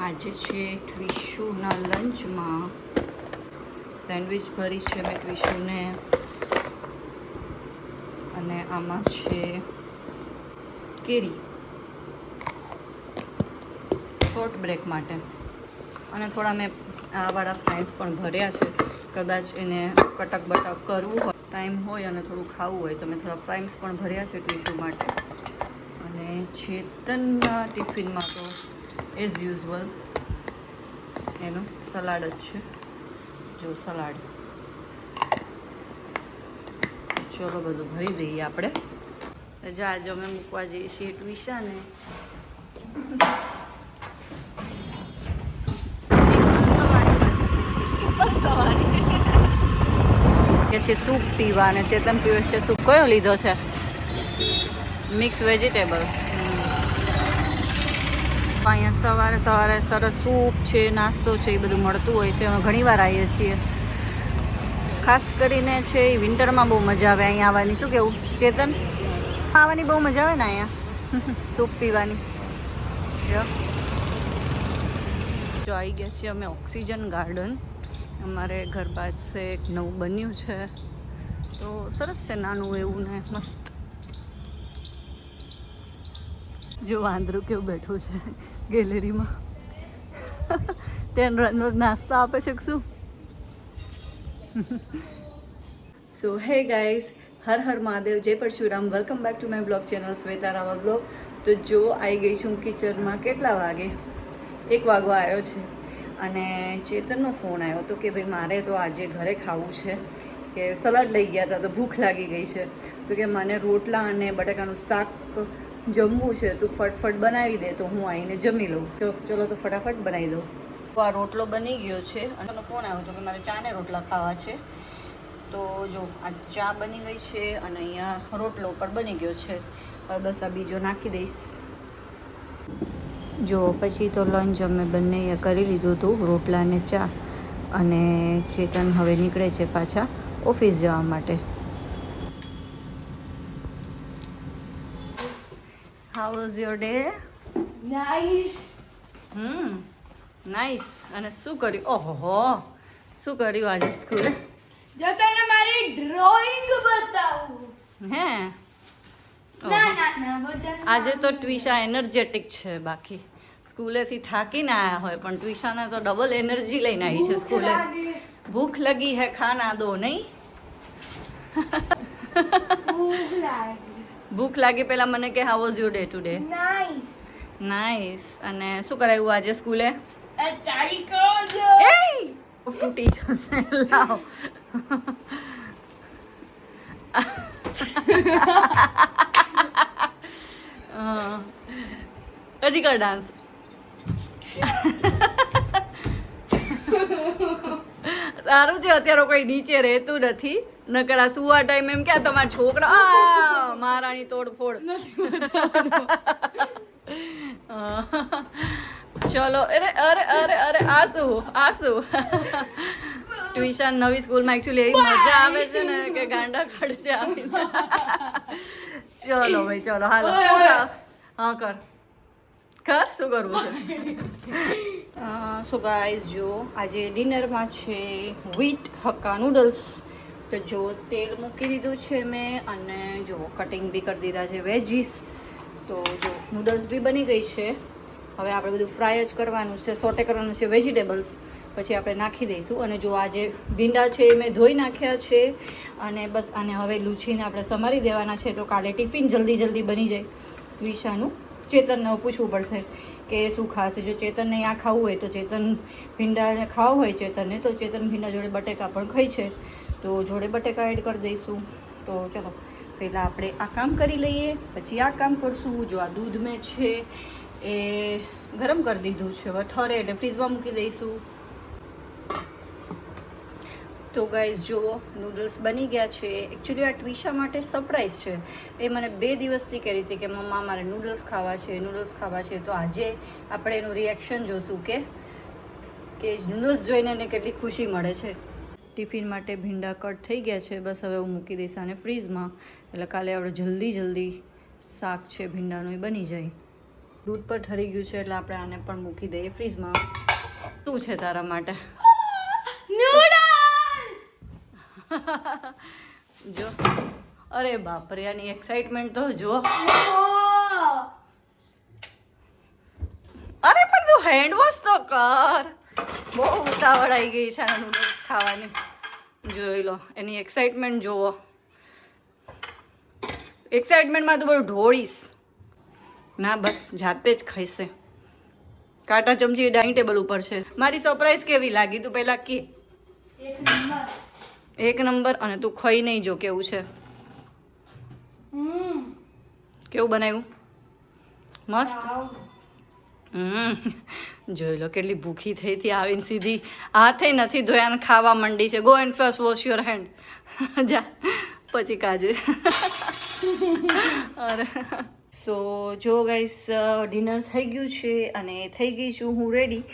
આજે છે ટ્વિશુના લંચમાં સેન્ડવિચ ભરી છે મેં ટ્વિશુને, અને આમાં છે કેરી શોર્ટ બ્રેક માટે, અને થોડા મેં આવાળા ફ્રાઈસ પણ ભર્યા છે. કદાચ એને કટક બટક કરવું હોય, ટાઈમ હોય અને થોડું ખાવું હોય તો મેં થોડા ફ્રાઈસ પણ ભર્યા છે ટ્વિશુ માટે. અને ચેતનના ટિફિનમાં તો એઝ યુઝ્યુઅલ એનું સલાડ જ છે. જો સલાડ, ચલો બધું ભરી દઈએ આપણે. જો આજે અમે મૂકવા જઈએ છીએ ટ્વિશાને. કે છે સૂપ પીવા, અને ચેતન પીવે છે સૂપ. કયો લીધો છે? Mix vegetable. અહીંયા સવારે સવારે સરસ સૂપ છે, નાસ્તો છે, એ બધું મળતું હોય છે. અમે ઘણી વાર આવીએ છીએ. ખાસ કરીને છે એ વિન્ટરમાં બહુ મજા આવે અહીંયા આવવાની. શું કેવું ચેતન? આવવાની બહુ મજા આવે ને અહીંયા સૂપ પીવાની. જો આવી ગયા છીએ અમે ઓક્સિજન ગાર્ડન. અમારે ઘર પાસે એક નવું બન્યું છે, તો સરસ છે, નાનું એવું ને મસ્ત. જો વાંદરું કેવું બેઠું છે ગેલેરીમાં. તેને રોજ નાસ્તો આપે છે શું? સો હે ગાઈઝ, હર હર મહાદેવ, જય Parshuram. Welcome back to my blog channel Shweta Raval blog. તો જો આવી ગઈ છું કિચનમાં. કેટલા વાગે? 1 વાગવા આવ્યો છે. અને ચેતનનો ફોન આવ્યો હતો કે ભાઈ મારે તો આજે ઘરે ખાવું છે, કે સલાડ લઈ ગયા હતા તો ભૂખ લાગી ગઈ છે, તો કે મને રોટલા અને બટાકાનું શાક જમવું છે, તું ફટફટ બનાવી દે તો હું આવીને જમી લઉં. તો ચલો તો ફટાફટ બનાવી દઉં. તો આ રોટલો બની ગયો છે, અને એનો ફોન આવ્યો હતો કે મારે ચાને રોટલા ખાવા છે. તો જો આ ચા બની ગઈ છે, અને અહીંયા રોટલો પણ બની ગયો છે. હવે બસ આ બીજો નાખી દઈશ. જો પછી તો લંચ અમે બંને કરી લીધું હતું, રોટલા અને ચા. અને ચેતન હવે નીકળે છે પાછા ઓફિસ જવા માટે. How was your day? Nice. Nice. અને શું કર્યું? ઓહો, શું કર્યું આજે સ્કૂલે? જો તને મારી ડ્રોઈંગ બતાવું. હે? ના બધા આજે તો ટ્વિશા એનર્જેટિક છે. બાકી સ્કૂલેથી થાકીને આવ્યા હોય, પણ ટ્વિશાને તો ડબલ એનર્જી લઈને આવી છે સ્કૂલે. ભૂખ લગી હે, ખાના દો. નહીં? ભૂખ લાગી પહેલા મને કે how was your day today? Nice. Nice. અને શું કરાયું આજે સ્કૂલે? ચાઈ કરો છો. ફૂટી જશે. લાવ. હજી કર ડાન્સ. સારું છે અત્યારે કોઈ નીચે રહેતું નથી, નકર આ સુવા ટાઈમ એમ ક્યાં તમારા છોકરા મહારાણી તોડફોડ. ચલો. અરે અરે અરે અરે આસુ. ટ્યુશન નવી સ્કૂલમાં એકચ્યુઅલી એવી મજા આવે છે ને કે ગાંડા કાઢે છે આવીને. ચલો ભાઈ, ચલો હાલો. હા કર શું કરવું છે? સો ગાઈઝ, જો આજે ડિનરમાં છે વ્હીટ હક્કા નૂડલ્સ. તો જો તેલ મૂકી દીધું છે મેં, અને જો કટિંગ બી કરી દીધા છે વેજીસ. તો જો નૂડલ્સ બી બની ગઈ છે. હવે આપણે બધું ફ્રાય જ કરવાનું છે, સોટે કરવાનું છે વેજીટેબલ્સ, પછી આપણે નાખી દઈશું. અને જો આજે ભીંડા છે એ મેં ધોઈ નાખ્યા છે, અને બસ આને હવે લૂછીને આપણે સમારી દેવાના છે, તો કાલે ટિફિન જલ્દી બની જાય વિશાનું. ચેતનને પૂછવું પડશે કે શું ખાશે. જો ચેતનને આ ખાવું હોય તો ચેતન ભીંડાને ખાવું હોય ચેતનને, તો ચેતન ભીંડા જોડે બટેકા પણ ખાઈ છે, તો જોડે બટેકા એડ કરી દઈશું. તો ચલો પહેલાં આપણે આ કામ કરી લઈએ, પછી આ કામ કરશું. જો આ દૂધ મેં છે એ ગરમ કરી દીધું છે, હવે ઠરે એટલે ફ્રીજમાં મૂકી દઈશું. તો ગાઈઝ જુઓ, નૂડલ્સ બની ગયા છે. એકચ્યુઅલી આ ટ્વિશા માટે સરપ્રાઈઝ છે. એ મને 2 દિવસથી કહેતી હતી કે મમ્મા મારે નૂડલ્સ ખાવા છે. તો આજે આપણે એનું રિએક્શન જોશું કે નૂડલ્સ જોઈને એને કેટલી ખુશી મળે છે. ટિફિન માટે ભીંડા કટ થઈ ગયા છે, બસ હવે હું મૂકી દઈશ આને ફ્રીઝમાં, એટલે કાલે આપણે જલ્દી શાક છે ભીંડાનું એ બની જાય. દૂધ પર ઠરી ગયું છે એટલે આપણે આને પણ મૂકી દઈએ ફ્રીજમાં. શું છે તારા માટે? જો અરે બાપરે, આની એક્સાઇટમેન્ટ તો જો. અરે પણ તું હેન્ડ વોશ તો કર. બહુ ઉતાવળ આવી ગઈ છે આના નૂડલ્સ ખાવાની. જોઈ લો એની એક્સાઇટમેન્ટ જોવો. એક્સાઇટમેન્ટમાં તું બધું ઢોળીશ ના, બસ જાતે જ ખાઈશે. કાંટા ચમચી ડાઇનિંગ ટેબલ ઉપર છે. મારી સરપ્રાઈઝ કેવી લાગી તું પહેલા કે? એક નંબર. અને તું ખાઈ નહીં જો કેવું છે. કેવું બનાવ્યું? મસ્ત. જોઈ લો કેટલી ભૂખી થઈ હતી. આવીને સીધી હાથે નથી ધોયા ને ખાવા માંડી છે. Go and first wash your hand. જા પછી કાજે. અરે સો જો ગાઈસ, ડિનર થઈ ગયું છે અને થઈ ગઈ છું હું રેડી.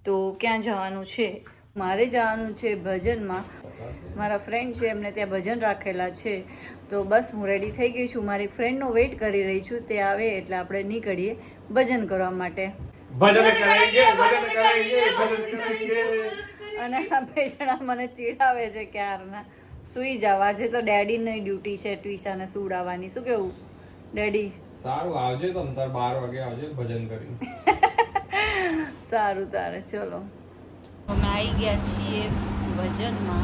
તો ક્યાં જવાનું છે? મારે જવાનું છે ભજનમાં. મારા ફ્રેન્ડ છે એમને ત્યાં ભજન રાખેલા છે. તો બસ હું રેડી થઈ ગઈ છું. મારી ફ્રેન્ડનો વેઇટ કરી રહી છું. તે આવે એટલે આપણે નીકળીએ ભજન કરવા માટે. અને આ પેશણા મને ચીડાવે છે ક્યારના. સુઈ જાવ, આજે તો ડેડીની ડ્યુટી છે ટ્વિશાને સુડાવવાની. શું કેવું ડેડી? સારું, આવજે તો 12 વાગે આવજે ભજન કરી. સારું તારે ચલો. અમે આવી ગયા છીએ ભજનમાં.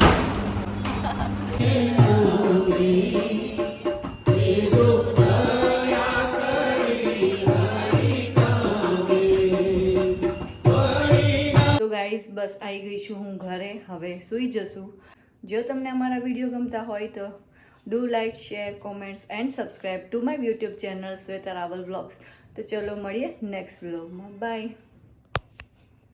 તો ગાઈસ બસ આવી ગઈ છું હું ઘરે. હવે સૂઈ જશું. જો તમને અમારા વિડીયો ગમતા હોય તો do like, share, comments and subscribe to my YouTube channel Shweta Raval vlogs. તો ચલો મળીએ નેક્સ્ટ વ્લોગમાં. બાય.